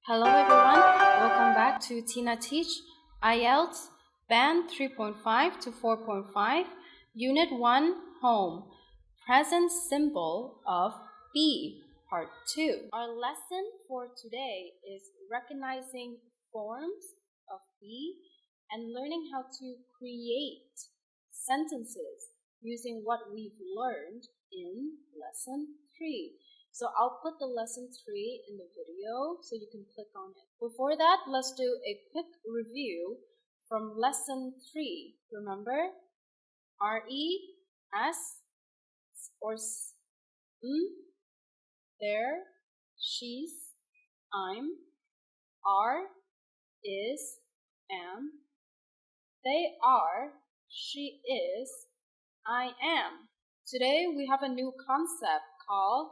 Hello everyone, welcome back to Tina Teach IELTS Band 3.5 to 4.5 Unit 1 Home Present Symbol of be Part 2. Our lesson for today is recognizing forms of be and learning how to create sentences using what we've learned in Lesson 3. So I'll put the lesson 3 in the video so you can click on it. Before that, let's do a quick review from lesson 3. Remember? R-E, S, or S, there, she's, I'm, are, is, am, they are, she is, I am. Today we have a new concept called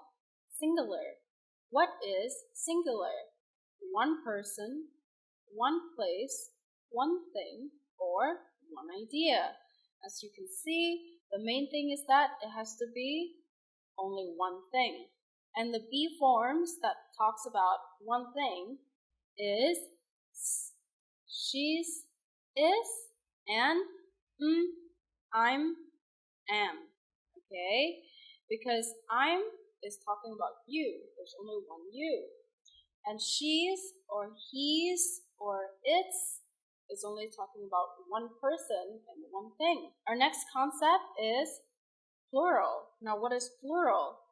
singular. What is singular? One person, one place, one thing, or one idea. As you can see, the main thing is that it has to be only one thing. And the be forms that talks about one thing is she's, is, and I'm, am. Okay? Because I'm is talking about you. There's only one you. And she's or he's or it's is only talking about one person and one thing. Our next concept is plural. Now, what is plural?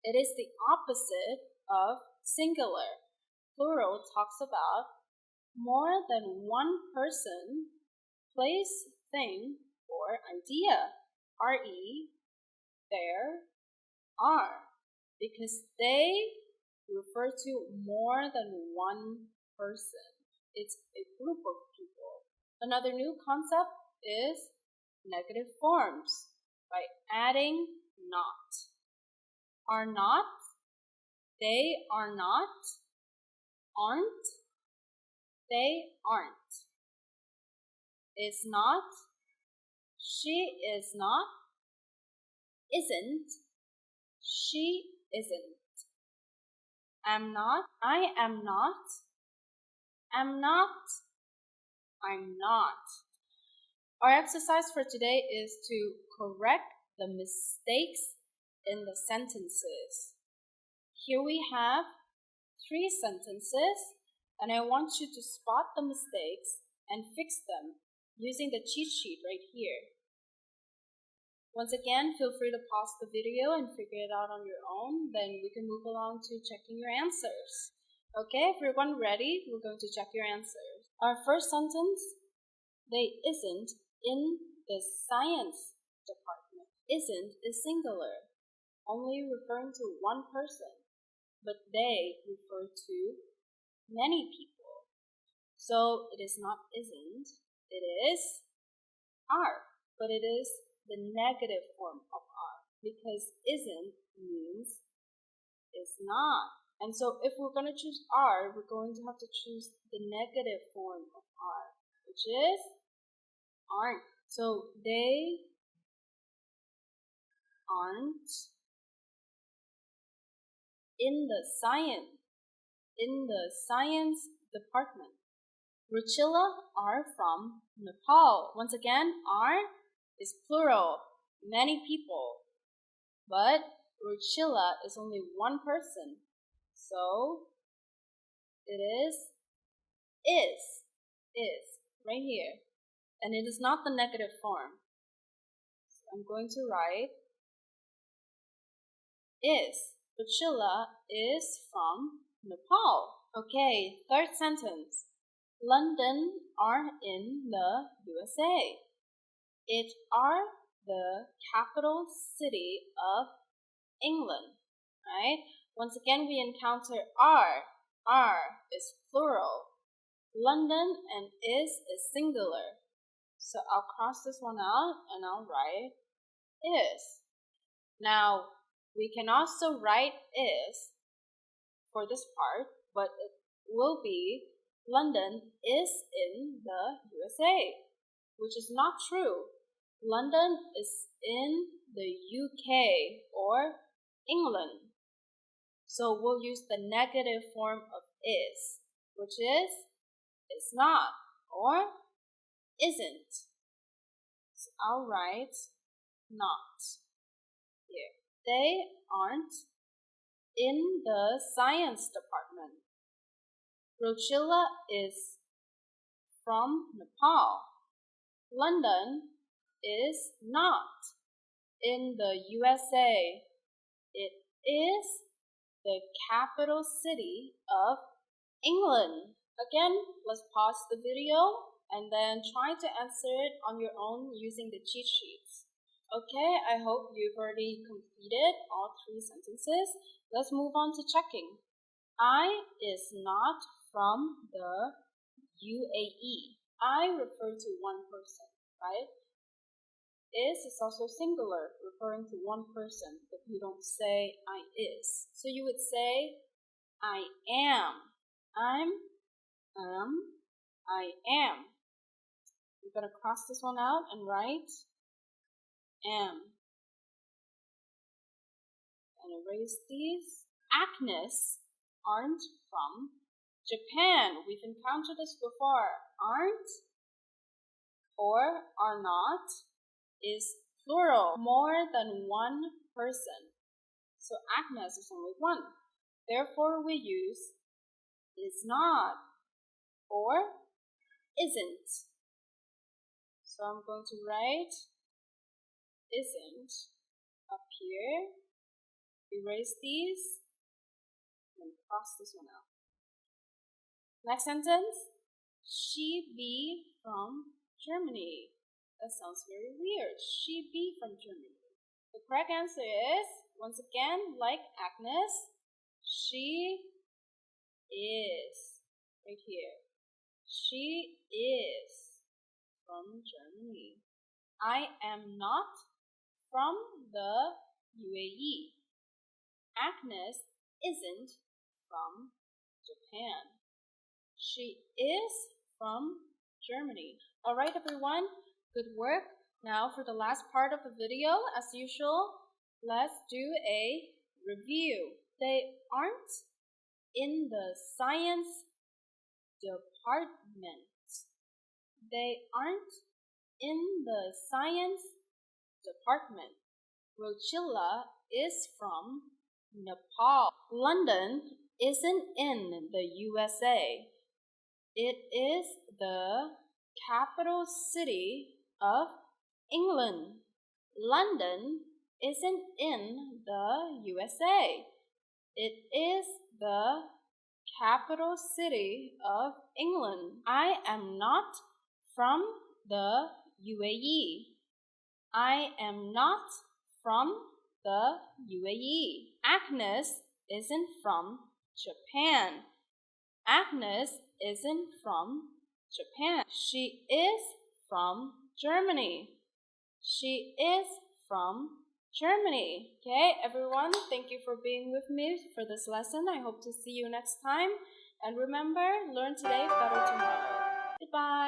It is the opposite of singular. Plural talks about more than one person, place, thing, or idea. R-E, there, are. Because they refer to more than one person. It's a group of people. Another new concept is negative forms by adding not. Are not, they are not, aren't, they aren't. Is not, she is not, isn't, she isn't. Am not, I am not, am not, I'm not. Our exercise for today is to correct the mistakes in the sentences. Here we have 3 sentences, and I want you to spot the mistakes and fix them using the cheat sheet right here. Once again, feel free to pause the video and figure it out on your own. Then we can move along to checking your answers. Okay, everyone ready? We're going to check your answers. Our first sentence, they isn't in the science department. Isn't is singular, only referring to one person, but they refer to many people. So it is not isn't, it is are, but it is the negative form of are, because isn't means is not. And so if we're going to choose are, we're going to have to choose the negative form of are, which is aren't. So they aren't in the science department. Ruchila are from Nepal. Once again, are is plural, many people, but Ruchila is only one person, so it is right here, and it is not the negative form. So I'm going to write is. Ruchila is from Nepal. Okay, third sentence. London are in the USA. It are the capital city of England, right? Once again, we encounter are. Are is plural. London and is singular. So I'll cross this one out and I'll write is. Now, we can also write is for this part, but it will be London is in the USA, which is not true. London is in the UK or England. So we'll use the negative form of is. which is not or isn't. So I'll write not here. They aren't in the science department. Ruchila is from Nepal. London is not in the USA. It is the capital city of England. Again, let's pause the video and then try to answer it on your own using the cheat sheets. Okay, I hope you've already completed all 3 sentences. Let's move on to checking. I is not from the UAE. I refer to one person, right? Is also singular, referring to one person, but you don't say I is. So you would say I am. I am. We're going to cross this one out and write am. And erase these. Agnes aren't from Japan. We've encountered this before. Aren't or are not is plural, more than one person. So Agnes is only one. Therefore, we use is not or isn't. So I'm going to write isn't up here. Erase these and cross this one out. Next sentence. She be from Germany. That sounds very weird. She be from Germany. The correct answer is, once again, like Agnes, she is. Right here. She is from Germany. I am not from the UAE. Agnes isn't from Japan. She is from Germany. Alright everyone, good work. Now for the last part of the video, as usual, let's do a review. They aren't in the science department. They aren't in the science department. Ruchila is from Nepal. London isn't in the USA. It is the capital city of England. London isn't in the USA. It is the capital city of England. I am not from the UAE. I am not from the UAE. Agnes isn't from Japan. Agnes isn't from Japan. She is from Germany. She is from Germany. Okay, everyone, thank you for being with me for this lesson. I hope to see you next time. And remember, learn today, better tomorrow. Goodbye.